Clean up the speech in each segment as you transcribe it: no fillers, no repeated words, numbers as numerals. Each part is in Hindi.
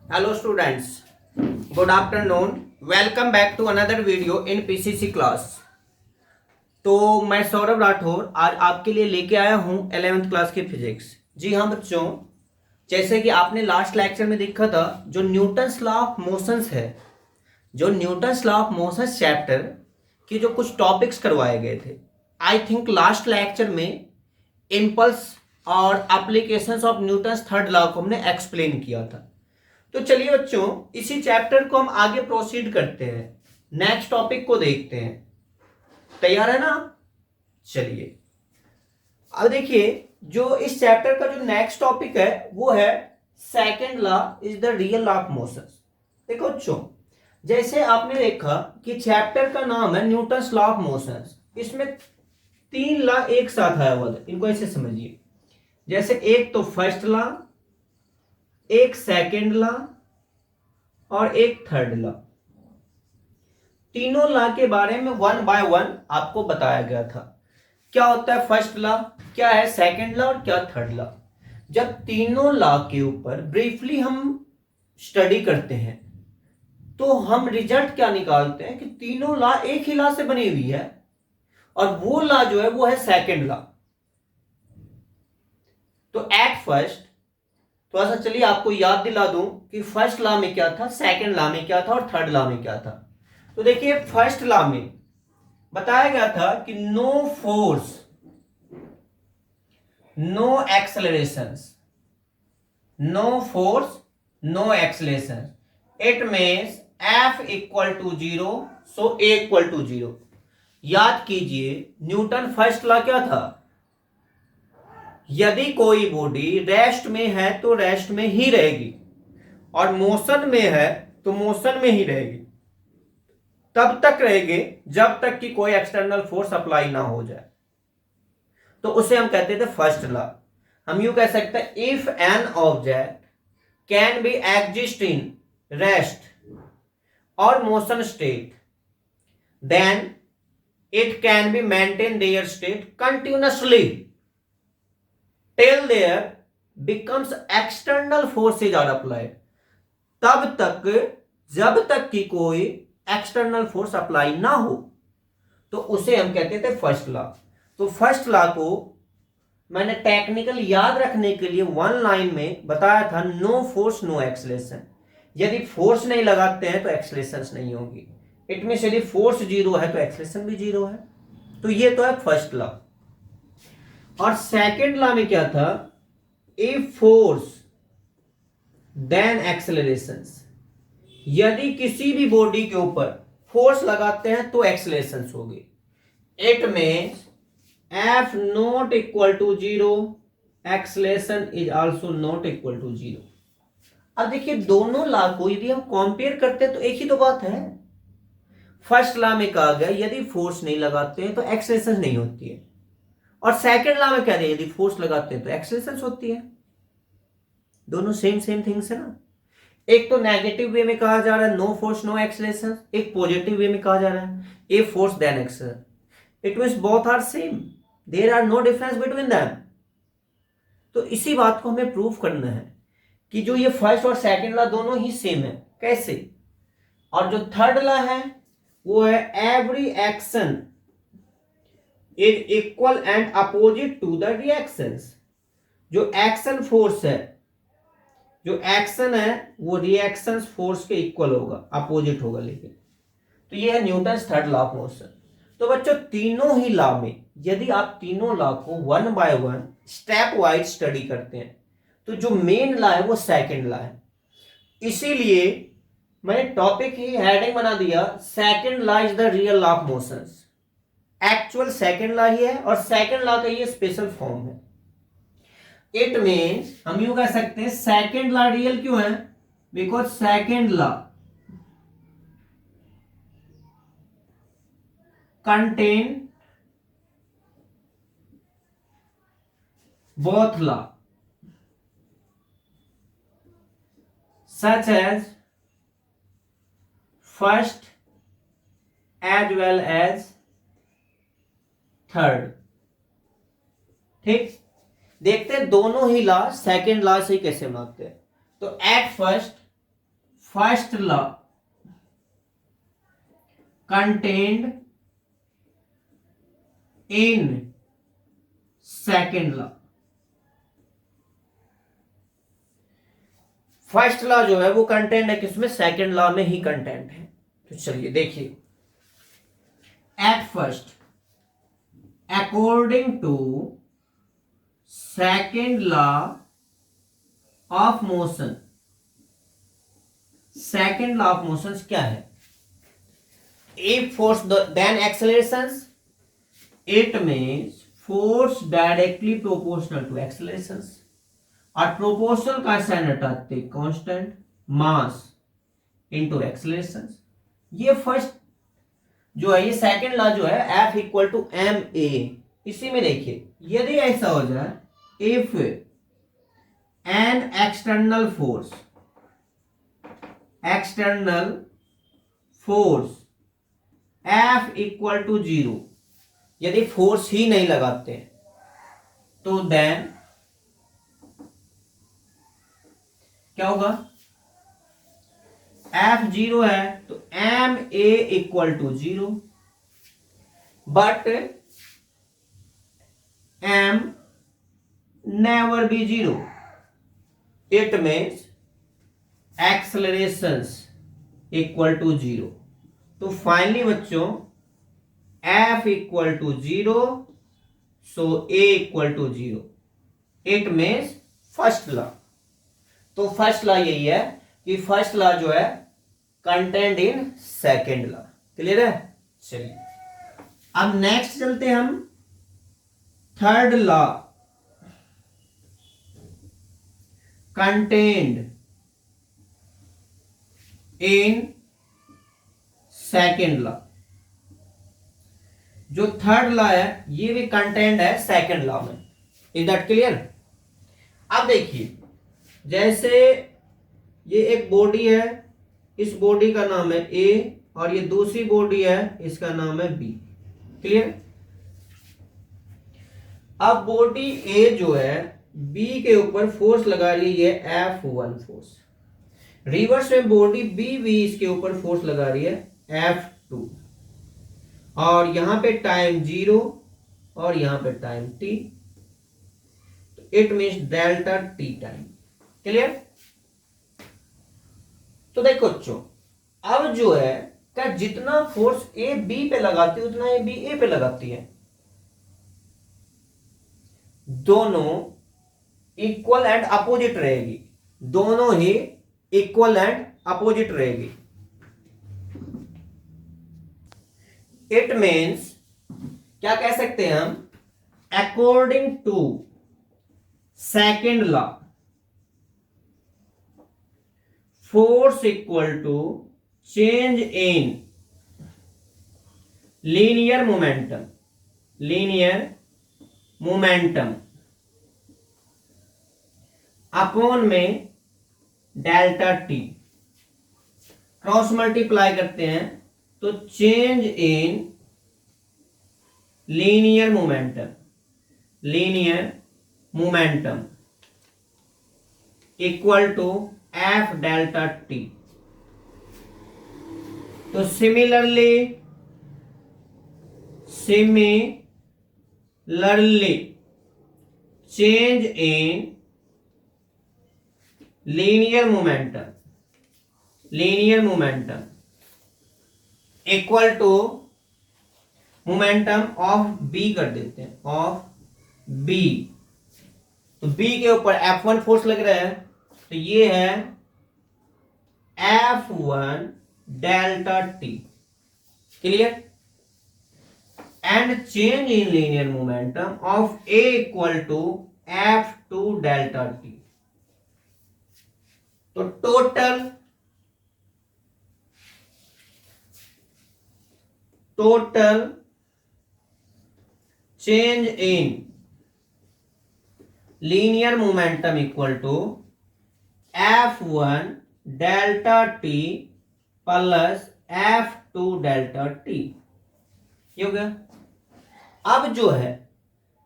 Hello students, good afternoon. Welcome back to another video in PCC class. तो मैं सौरभ राठौर आज आपके लिए लेके आया हूँ 11th क्लास की फिजिक्स। जी हाँ बच्चों, जैसे कि आपने लास्ट लेक्चर में देखा था, जो न्यूटन्स लॉ ऑफ मोशंस है, जो Newton's law of motions chapter के जो कुछ टॉपिक्स करवाए गए थे, आई थिंक लास्ट लेक्चर में इम्पल्स और applications of Newton's third law को हमने एक्सप्लेन किया था। तो चलिए बच्चों, इसी चैप्टर को हम आगे प्रोसीड करते हैं, नेक्स्ट टॉपिक को देखते हैं। तैयार है ना? चलिए अब देखिए, जो इस चैप्टर का जो नेक्स्ट टॉपिक है वो है second law is the real law of motions. देखो बच्चों, जैसे आपने देखा कि चैप्टर का नाम है न्यूटन्स लॉ ऑफ मोशंस, इसमें तीन लॉ एक साथ आया हुआ था। इनको ऐसे समझिए, जैसे एक तो फर्स्ट लॉ, एक सेकंड लॉ और एक थर्ड लॉ। तीनों लॉ के बारे में वन बाय वन आपको बताया गया था। क्या होता है फर्स्ट लॉ, क्या है सेकंड लॉ और क्या थर्ड लॉ। जब तीनों लॉ के ऊपर ब्रीफली हम स्टडी करते हैं तो हम रिजल्ट क्या निकालते हैं कि तीनों लॉ एक ही लॉ से बनी हुई है, और वो लॉ जो है वो है सेकंड लॉ। तो एट फर्स्ट थोड़ा सा चलिए आपको याद दिला दूं कि फर्स्ट लॉ में क्या था, सेकंड लॉ में क्या था और थर्ड लॉ में क्या था। तो देखिए, फर्स्ट लॉ में बताया गया था कि no force no accelerations, no force no acceleration, it means F equal to zero, so A equal to zero. याद कीजिए, न्यूटन फर्स्ट लॉ क्या था, यदि कोई बॉडी रेस्ट में है तो रेस्ट में ही रहेगी, और मोशन में है तो मोशन में ही रहेगी। तब तक रहेगी जब तक कि कोई एक्सटर्नल फोर्स अप्लाई ना हो जाए, तो उसे हम कहते थे फर्स्ट लॉ। हम यूं कह सकते हैं, if an object can be exist in rest और motion state, then it can be maintain their state continuously till there becomes external forces are applied। तब तक, जब तक कि कोई एक्सटर्नल फोर्स अप्लाई ना हो, तो उसे हम कहते थे फर्स्ट लॉ। तो फर्स्ट लॉ को मैंने टेक्निकल याद रखने के लिए वन लाइन में बताया था, नो फोर्स नो एक्सलेशन। यदि फोर्स नहीं लगाते हैं तो एक्सलेशन नहीं होगी। इट मींस यदि फोर्स जीरो है तो एक्सलेशन भी जीरो है। तो ये तो है फर्स्ट लॉ। और सेकेंड लॉ में क्या था, इफ फोर्स देन एक्सेलरेशंस। यदि किसी भी बॉडी के ऊपर फोर्स लगाते हैं तो एक्सेलरेशंस होगी। It means F not equal to zero, acceleration is also not equal to zero. अब देखिए, दोनों लॉ को यदि हम कंपेयर करते हैं तो एक ही तो बात है। फर्स्ट लॉ में कहा गया यदि फोर्स नहीं लगाते हैं तो एक्सेलरेशन नहीं होती है, और सेकंड लॉ में कह रहे यदि फोर्स लगाते हैं तो एक्सेलरेशन होती है। दोनों सेम सेम थिंग्स है ना। एक तो नेगेटिव वे में कहा जा रहा है नो फोर्स नो एक्सेलरेशन, एक पॉजिटिव वे में कहा जा रहा है a force then acceleration. It means both are same, there are no difference between them. तो इसी बात को हमें प्रूव करना है कि जो ये फर्स्ट और सेकंड लॉ दोनों ही सेम है। कैसे? और जो थर्ड लॉ है वो है every action is equal and opposite to the reactions. जो एक्शन फोर्स है, जो एक्शन है वो रिएक्शंस फोर्स के इक्वल होगा, अपोजिट होगा। लेकिन तो ये है Newton's third law of motion. तो बच्चों, तीनों ही लॉ में यदि आप तीनों लॉ को one by one step wise study करते हैं तो जो मेन लॉ है वो सेकंड लॉ है। इसीलिए मैंने टॉपिक ही हेडिंग बना दिया, second law is the real law of motions. Actual second law ही है, और सेकंड लॉ का ये स्पेशल फॉर्म है। इट मींस हम यूं कह सकते हैं सेकंड लॉ रियल क्यों है, because second law contain both law such as first as well as third। ठीक, देखते हैं दोनों ही लॉ सेकंड लॉ से कैसे बनाते हैं। तो at first first law contained in second law। First law जो है वो कंटेंट है किसमें, सेकंड लॉ में ही कंटेंट है। तो चलिए देखिए, at first according to second law of motion. Second law of motion क्या है? If force then accelerations, it means force directly proportional to accelerations। और proportional का साइन हटाते कांस्टेंट मास इनटू एक्सेलरेशंस। ये फर्स्ट जो है, ये सेकंड लॉ जो है F equal to m a. इसी में देखिए, यदि ऐसा हो जाए, if an external force F equal to 0, यदि फोर्स ही नहीं लगाते तो देन क्या होगा? F 0 है तो M A equal to 0, but M never be 0। It means accelerations equal to 0। तो फाइनली बच्चों F equal to 0, so A equal to 0। It means first law. तो फर्स्ट लॉ यही है कि फर्स्ट लॉ जो है content in second law. Clear है? चलिए अब नेक्स्ट चलते हैं हम third law, contained in second law. जो थर्ड लॉ है ये भी कंटेंट है सेकेंड लॉ में। Is that clear? अब देखिए, जैसे ये एक बॉडी है, इस बॉडी का नाम है ए, और ये दूसरी बॉडी है, इसका नाम है बी। क्लियर? अब बॉडी ए जो है बी के ऊपर फोर्स लगा रही है F1 फोर्स। रिवर्स में बॉडी बी भी इसके ऊपर फोर्स लगा रही है F2, और यहां पे टाइम 0 और यहां पे time t। It means delta t time. Clear? तो देखो बच्चों, अब जो है क्या, जितना फोर्स ए बी पे लगाती है उतना ए बी ए पे लगाती है। दोनों इक्वल एंड अपोजिट रहेगी, दोनों ही इक्वल एंड अपोजिट रहेगी। इट मीन्स क्या कह सकते हैं हम, according to second law, force equal to change in linear momentum upon में डेल्टा टी। क्रॉस मल्टीप्लाई करते हैं तो change in linear momentum equal to F delta T. तो similarly change in linear momentum equal to momentum of B कर देते हैं, ऑफ बी। तो बी के ऊपर F1 फोर्स लग रहा है, तो ये है F1 delta T. Clear? And change in linear momentum of A equal to F2 delta T. तो total change in linear momentum equal to F1 delta T plus F2 delta T. ये हो गया। अब जो है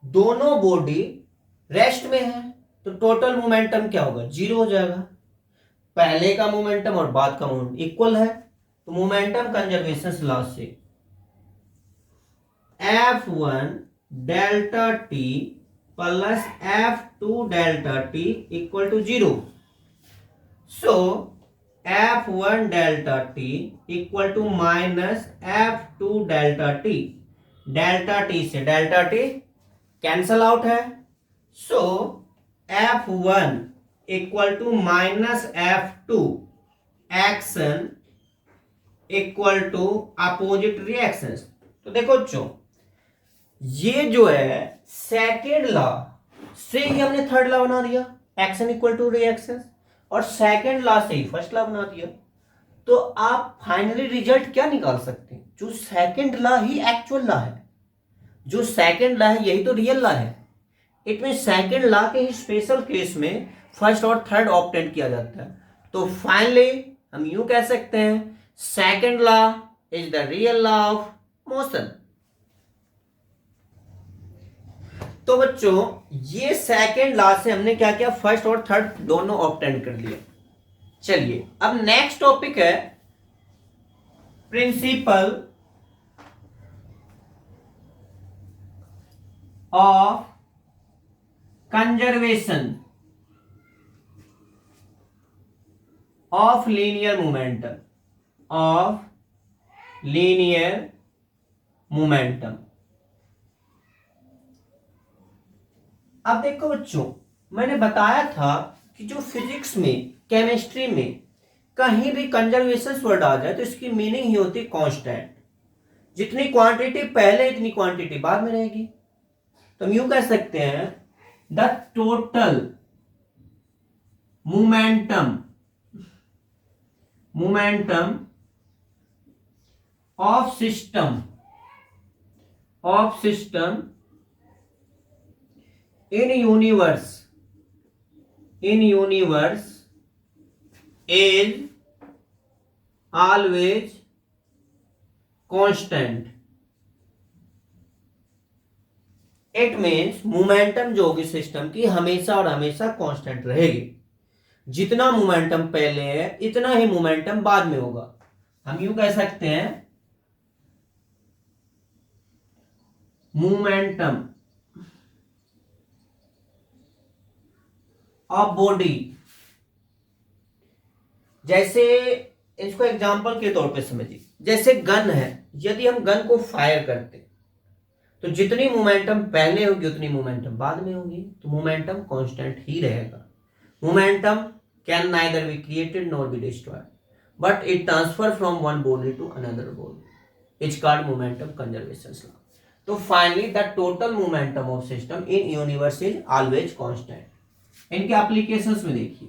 दोनों बॉडी रेस्ट में है, तो टोटल मोमेंटम क्या होगा? 0 हो जाएगा। पहले का मोमेंटम और बाद का मोमेंटम इक्वल है, तो मोमेंटम कंजर्वेशन लॉ से F1 delta T plus F2 delta t equal to 0। So F1 delta t equal to minus F2 delta t. Delta t से डेल्टा टी कैंसल आउट है, so F1 equal to minus F2 action equal to opposite reaction. तो देखो बच्चों, ये जो है सेकेंड लॉ से ही हमने थर्ड लॉ बना दिया, एक्शन इक्वल टू रिएक्शन, और सेकेंड लॉ से ही फर्स्ट लॉ बना दिया। तो आप फाइनली रिजल्ट क्या निकाल सकते हैं? जो सेकेंड लॉ ही एक्चुअल लॉ है, जो सेकेंड लॉ है यही तो रियल लॉ है। इट मीन सेकेंड लॉ के ही स्पेशल केस में फर्स्ट और थर्ड ऑप्टेंट किया जाता है। तो फाइनली हम यूं कह सकते हैं second law is the real law of motion. तो बच्चों, ये सेकेंड लॉ से हमने क्या किया, फर्स्ट और थर्ड दोनों ऑब्टेन कर लिए। चलिए अब नेक्स्ट टॉपिक है principle of conservation of linear momentum, of linear momentum. अब देखो बच्चों, मैंने बताया था कि जो फिजिक्स में, केमिस्ट्री में कहीं भी कंजर्वेशन वर्ड आ जाए तो इसकी मीनिंग ही होती है कांस्टेंट। जितनी क्वांटिटी पहले इतनी क्वांटिटी बाद में रहेगी। तो हम यूं कह सकते हैं the total momentum of system in universe is always constant। It means momentum जो होगी सिस्टम की हमेशा और हमेशा कांस्टेंट रहेगी। जितना मोमेंटम पहले है इतना ही मोमेंटम बाद में होगा। हम यूं कह सकते हैं मोमेंटम ऑफ बॉडी। जैसे इसको एग्जांपल के तौर पे समझिए, जैसे गन है, यदि हम गन को फायर करते तो जितनी मोमेंटम पहले होगी उतनी मोमेंटम बाद में होगी, तो मोमेंटम कांस्टेंट ही रहेगा। Momentum can neither be created nor be destroyed, but it transfer from one body to another body, it's called momentum conservation law. तो finally the total momentum of system in universe is always constant. इनके एप्लीकेशंस में देखिए,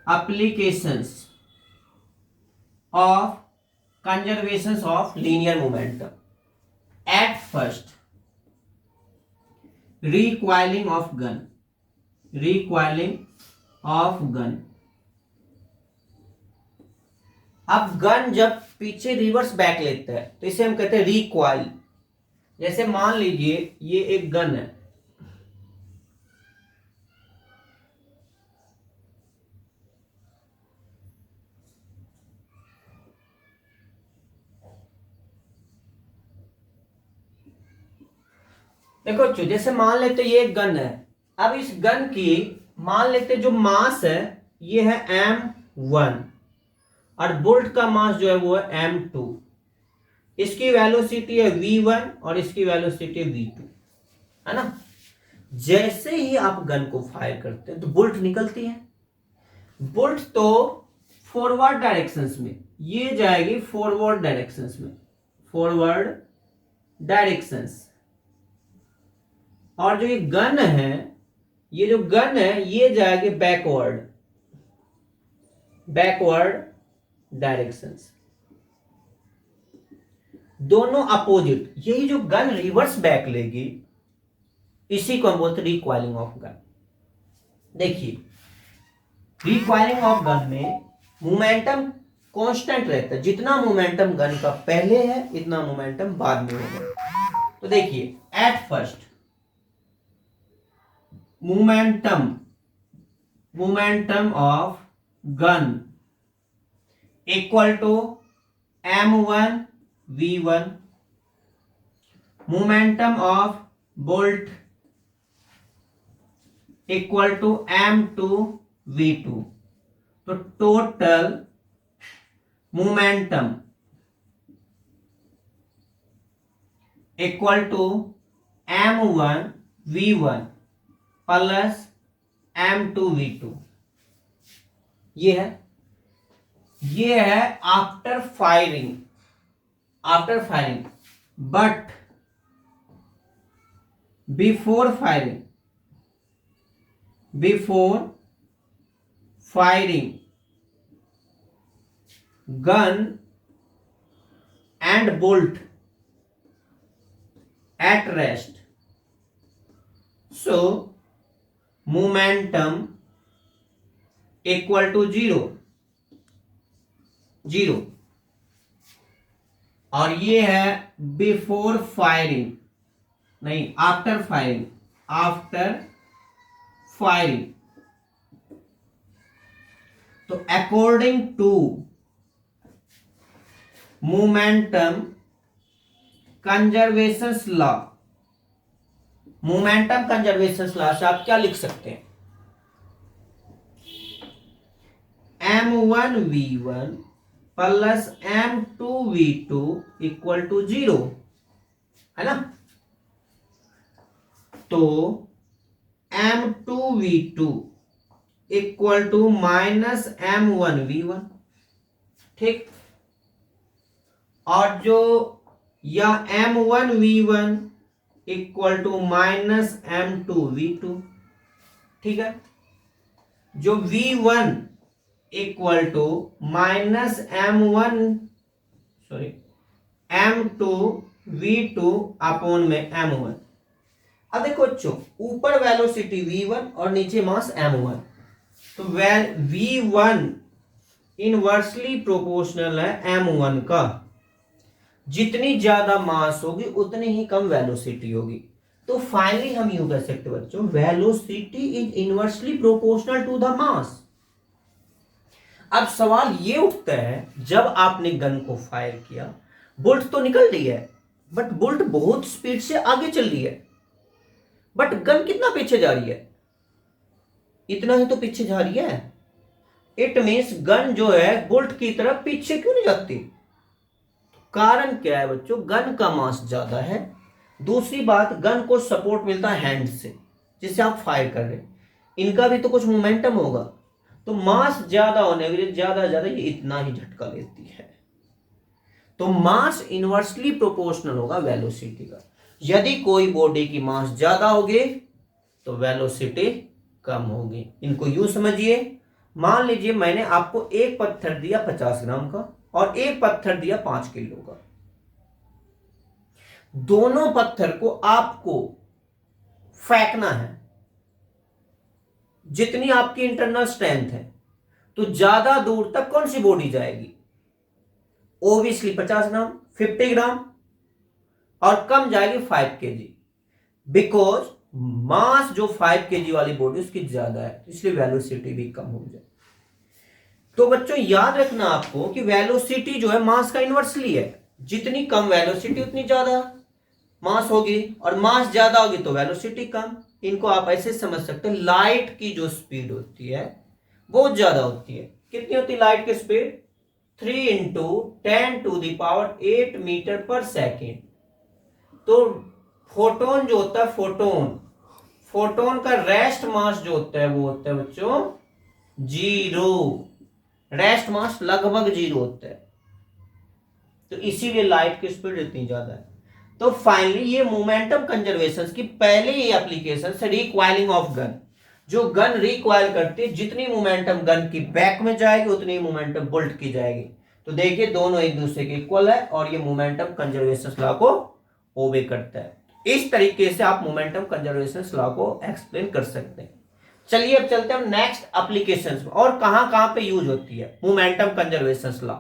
applications of conservation of linear momentum. At first, recoiling of gun, अब गन जब पीछे रिवर्स बैक लेता है तो इसे हम कहते हैं रिकॉइल। जैसे मान लीजिए ये एक गन है, देखो जैसे मान लेते ये एक गन है। अब इस गन की मान लेते जो मास है ये है m1 और बुलेट का मास जो है वो है m2। इसकी वेलोसिटी है v1 और इसकी वेलोसिटी है v2, है ना। जैसे ही आप गन को फायर करते हैं तो बुलेट निकलती है। बुलेट तो फॉरवर्ड डायरेक्शंस में, ये जाएगी फॉरवर्ड डायरेक्शंस में, फॉरवर्ड डायरेक्शंस। और जो ये गन है, ये जो गन है ये जाएगी बैकवर्ड डायरेक्शंस। दोनों अपोजिट। यही जो गन रिवर्स बैक लेगी इसी को हम बोलते हैं रिकॉइलिंग ऑफ गन। देखिए रिकॉइलिंग ऑफ गन में मोमेंटम कांस्टेंट रहता है। जितना मोमेंटम गन का पहले है इतना मोमेंटम बाद में होगा। तो देखिए at first momentum of gun equal to m1v1, momentum of bolt equal to m2v2। तो total momentum equal to m1v1 plus m2v2। ये है after firing, but before firing gun and bolt at rest, so momentum equal to zero. और ये है बिफोर फायरिंग, नहीं आफ्टर फायरिंग। तो according to momentum conservation law, momentum conservation law से आप क्या लिख सकते हैं, m1v1 plus m2v2 equal to zero, है ना। तो m2v2 equal to minus m1v1, ठीक। और जो या m1v1 equal to minus m2v2, ठीक है। जो v1 equal to minus m2v2 upon में m1। अब देखो बच्चों, ऊपर वेलोसिटी v1 और नीचे मास m1, तो v1 इनवर्सली प्रोपोर्शनल है m1 का। जितनी ज्यादा मास होगी उतनी ही कम वेलोसिटी होगी। तो फाइनली हम यूं कह सकते बच्चों, velocity is inversely proportional to the mass. अब सवाल ये उठता है, जब आपने गन को फायर किया, बुलेट तो निकल रही है, बट बुलेट बहुत स्पीड से आगे चल रही है, बट गन कितना पीछे जा रही है, इतना ही तो पीछे जा रही है। इट मींस गन जो है बुलेट की तरफ पीछे क्यों नहीं जाती? कारण क्या है बच्चों, गन का मास ज्यादा है। दूसरी बात, गन को सपोर्ट मिलता है हैंड से, जिससे आप फायर कर रहे हैं, इनका भी तो कुछ मोमेंटम होगा। तो मास ज्यादा होने के लिए ज्यादा ये इतना ही झटका लेती है। तो मास इनवर्सली प्रोपोर्शनल होगा वेलोसिटी का। यदि कोई बॉडी की मास ज्यादा होगी तो वेलोसिटी कम होगी। इनको यूं समझिए, मान लीजिए मैंने आपको एक पत्थर दिया 50 ग्राम का और एक पत्थर दिया 5 किलो का। दोनों पत्थर को आपको फेंकना है। जितनी आपकी इंटरनल स्ट्रेंथ है, तो ज्यादा दूर तक कौन सी बॉडी जाएगी? ओबियसली 50 ग्राम, 50 ग्राम, और कम जाएगी 5 kg, बिकॉज मास जो 5 kg वाली बॉडी उसकी ज्यादा है, इसलिए वेलोसिटी भी कम हो जाए। तो बच्चों याद रखना आपको कि वेलोसिटी जो है मास का इनवर्सली है। जितनी कम वेलोसिटी उतनी ज्यादा मास होगी, और मास ज्यादा होगी तो वेलोसिटी कम। इनको आप ऐसे समझ सकते हैं, लाइट की जो स्पीड होती है बहुत ज्यादा होती है। कितनी होती है लाइट की स्पीड? 3 × 10⁸ मीटर पर सेकेंड। तो फोटोन जो होता है, फोटोन का रेस्ट मास जो होता है वो होता है बच्चों 0। रेस्ट मास लगभग 0 होता है, तो इसीलिए लाइट की स्पीड इतनी ज्यादा है। तो फाइनली ये मोमेंटम कंजर्वेशन की पहले ही एप्लीकेशन है रिकॉइलिंग ऑफ गन। जो गन रिकॉइल करती है, जितनी मोमेंटम गन की बैक में जाएगी उतनी मोमेंटम बुलेट की जाएगी। तो देखिए दोनों एक दूसरे के इक्वल है और ये मोमेंटम कंजर्वेशन लॉ को ओबे करता है। इस तरीके से आप मोमेंटम कंजर्वेशन लॉ को एक्सप्लेन कर सकते हैं। चलिए अब चलते हैं नेक्स्ट एप्लीकेशंस में, और कहां पे यूज होती है मोमेंटम कंजर्वेशन लॉ।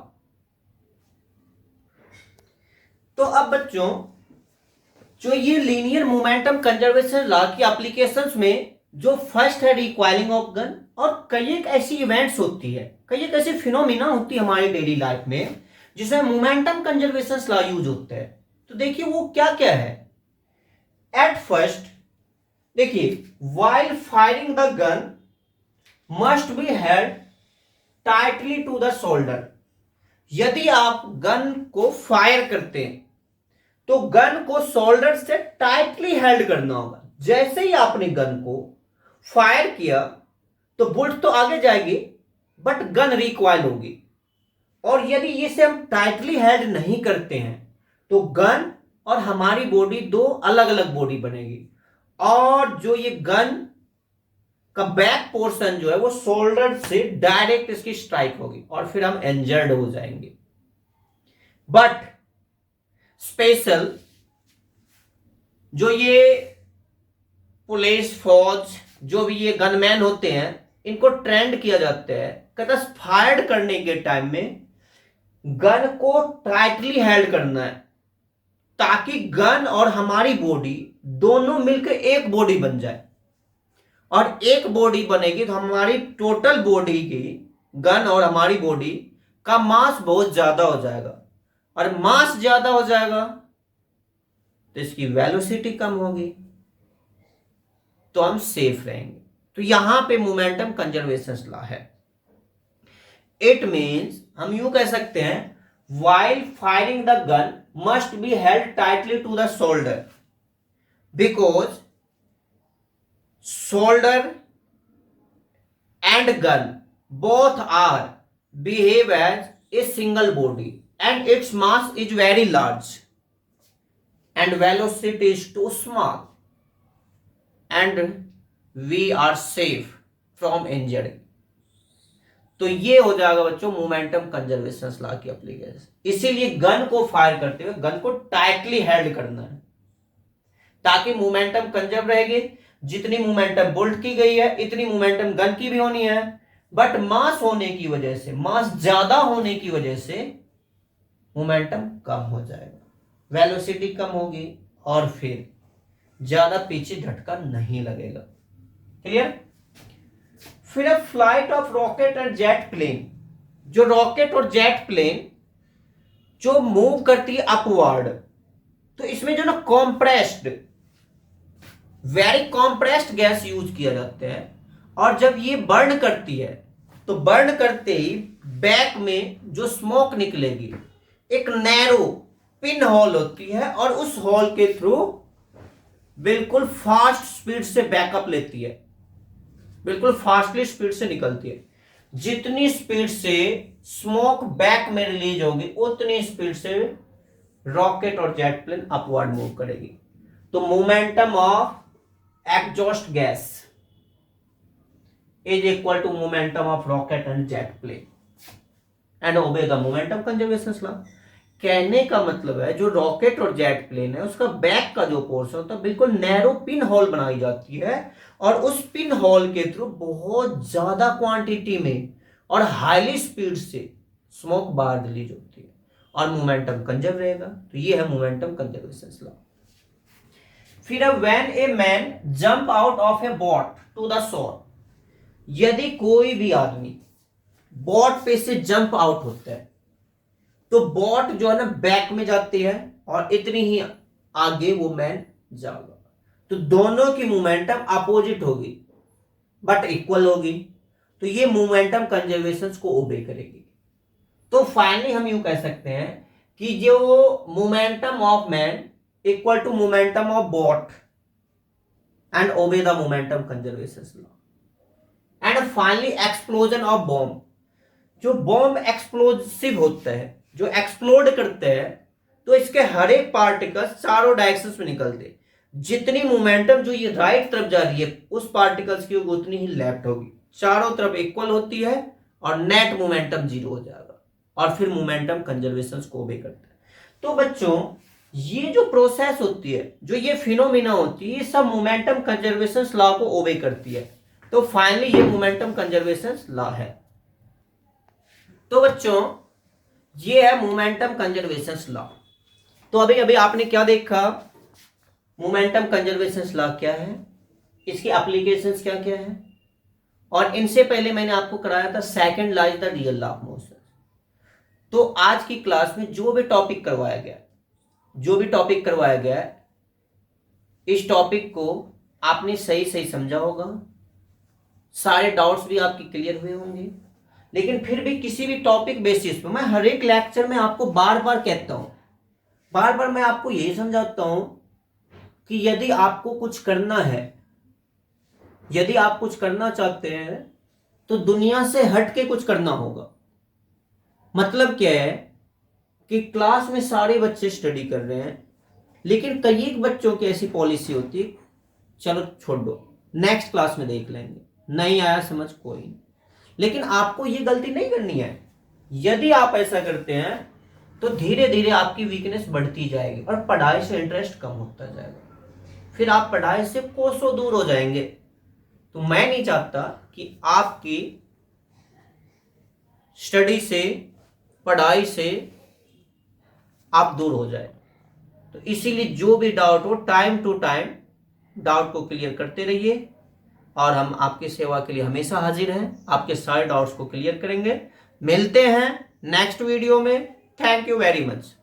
तो अब बच्चों जो ये लीनियर मोमेंटम कंजर्वेशन लॉ की एप्लीकेशंस में जो फर्स्ट है रिकॉइलिंग ऑफ गन, और कई एक ऐसी इवेंट्स होती है, कई एक ऐसी फिनोमिना होती है हमारी डेली लाइफ में जिसमें मोमेंटम कंजर्वेशन लॉ यूज होता है। तो देखिए वो क्या क्या है। एट फर्स्ट देखिए, while firing the gun must be held tightly to the shoulder. यदि आप गन को फायर करते हैं तो गन को शोल्डर से टाइटली हेल्ड करना होगा। जैसे ही आपने गन को फायर किया तो बुलेट तो आगे जाएगी बट गन रिकॉइल होगी, और यदि इसे हम टाइटली हेल्ड नहीं करते हैं तो गन और हमारी बॉडी दो अलग अलग बॉडी बनेगी, और जो ये गन का बैक पोर्शन जो है वो शोल्डर से डायरेक्ट इसकी स्ट्राइक होगी और फिर हम इंजर्ड हो जाएंगे। बट स्पेशल जो ये पुलिस फौज जो भी ये गनमैन होते हैं इनको ट्रेंड किया जाता है कहता फायर करने के टाइम में गन को टाइटली हेल्ड करना है ताकि गन और हमारी बॉडी दोनों मिलकर एक बॉडी बन जाए, और एक बॉडी बनेगी तो हमारी टोटल बॉडी की गन और हमारी बॉडी का मास बहुत ज्यादा हो जाएगा, और मास ज्यादा हो जाएगा तो इसकी वेलोसिटी कम होगी तो हम सेफ रहेंगे। तो यहां पे मोमेंटम कंजर्वेशन लॉ है। इट मीन्स हम यूं कह सकते हैं while firing the gun must be held tightly to the shoulder because shoulder and gun both are behave as a single body and its mass is very large and velocity is too small and we are safe from injury। तो ये हो जाएगा बच्चों मोमेंटम कंजर्वेशन लॉ की एप्लीकेशन। इसीलिए गन को फायर करते हुए गन को टाइटली हेल्ड करना है ताकि मोमेंटम कंजर्व रहेगी। जितनी मोमेंटम बुलेट की गई है इतनी मोमेंटम गन की भी होनी है, बट मास होने की वजह से, मास ज्यादा होने की वजह से मोमेंटम कम हो जाएगा, वेलोसिटी कम होगी और फिर ज्यादा पीछे झटका नहीं लगेगा। क्लियर। फिर अब flight of rocket and jet plane, जो रॉकेट और जेट प्लेन जो मूव करती है अपवर्ड, तो इसमें जो ना compressed, very compressed gas use किया जाता है, और जब ये बर्न करती है तो बर्न करते ही बैक में जो स्मोक निकलेगी एक नैरो पिन होल होती है और उस होल के थ्रू बिल्कुल फास्ट स्पीड से बैकअप लेती है, बिल्कुल फास्टली स्पीड से निकलती है। जितनी स्पीड से स्मोक बैक में रिलीज होगी उतनी स्पीड से रॉकेट और जेट प्लेन अपवर्ड मूव करेगी। तो momentum of exhaust gas is equal to momentum of rocket and jet plane and obey the momentum conservation law। कहने का मतलब है जो रॉकेट और जेट प्लेन है उसका बैक का जो पोर्शन होता है बिल्कुल नैरो पिन होल बनाई जाती है, और उस पिन होल के थ्रू बहुत ज्यादा क्वांटिटी में और हाईली स्पीड से स्मोक बाहर रिलीज होती है और मोमेंटम कंजर्व रहेगा। तो ये है मोमेंटम कंजर्वेशन लॉ। फिर अब when a man jump out of a boat to the shore, यदि कोई भी आदमी बोट पे से जंप आउट होता है तो बोट जो है ना बैक में जाती है और इतनी ही आगे वो मैन जाएगा, तो दोनों की मोमेंटम अपोजिट होगी बट इक्वल होगी, तो ये मोमेंटम कंजर्वेशन को ओबे करेगी। तो फाइनली हम यूं कह सकते हैं कि जो momentum of man equal to momentum of boat and obey the momentum conservation law. And finally explosion of bomb, जो बॉम्ब एक्सप्लोसिव होता है, जो एक्सप्लोड करते हैं, तो इसके हर एक पार्टिकल चारों डायरेक्शंस में निकलते हैं। जितनी मोमेंटम जो ये राइट तरफ जा रही है उस पार्टिकल्स की उतनी ही लेफ्ट होगी, चारों तरफ इक्वल होती है और नेट मोमेंटम जीरो हो जाएगा, और फिर मोमेंटम कंजर्वेशन को ओबे करता है। तो बच्चों ये जो प्रोसेस होती है, जो ये फिनोमिना होती है, ये सब मोमेंटम कंजर्वेशन लॉ को ओबे करती है। तो फाइनली ये मोमेंटम कंजर्वेशन लॉ है। तो बच्चों ये है मोमेंटम कंजर्वेशन लॉ। तो अभी अभी आपने क्या देखा, मोमेंटम कंजर्वेशन लॉ क्या है, इसकी एप्लीकेशंस क्या क्या है, और इनसे पहले मैंने आपको कराया था second law is the real law of motion. तो आज की क्लास में जो भी टॉपिक करवाया गया है, इस टॉपिक को आपने सही सही समझा होगा, सारे डाउट्स भी आपके क्लियर हुए होंगे। लेकिन फिर भी किसी भी टॉपिक बेसिस पे मैं हर एक लेक्चर में आपको बार बार कहता हूं, बार बार मैं आपको यही समझाता हूं कि यदि आपको कुछ करना है, यदि आप कुछ करना चाहते हैं तो दुनिया से हट के कुछ करना होगा। मतलब क्या है कि क्लास में सारे बच्चे स्टडी कर रहे हैं, लेकिन कई एक बच्चों की ऐसी पॉलिसी होती है, चलो छोड़ दो, नेक्स्ट क्लास में देख लेंगे, नहीं आया समझ कोई नहीं। लेकिन आपको ये गलती नहीं करनी है। यदि आप ऐसा करते हैं तो धीरे धीरे आपकी वीकनेस बढ़ती जाएगी और पढ़ाई से इंटरेस्ट कम होता जाएगा, फिर आप पढ़ाई से कोसों दूर हो जाएंगे। तो मैं नहीं चाहता कि आपकी स्टडी से, पढ़ाई से आप दूर हो जाए। तो इसीलिए जो भी डाउट हो, टाइम टू टाइम डाउट को क्लियर करते रहिए और हम आपकी सेवा के लिए हमेशा हाजिर हैं, आपके सारे डाउट्स को क्लियर करेंगे। मिलते हैं नेक्स्ट वीडियो में। Thank you very much.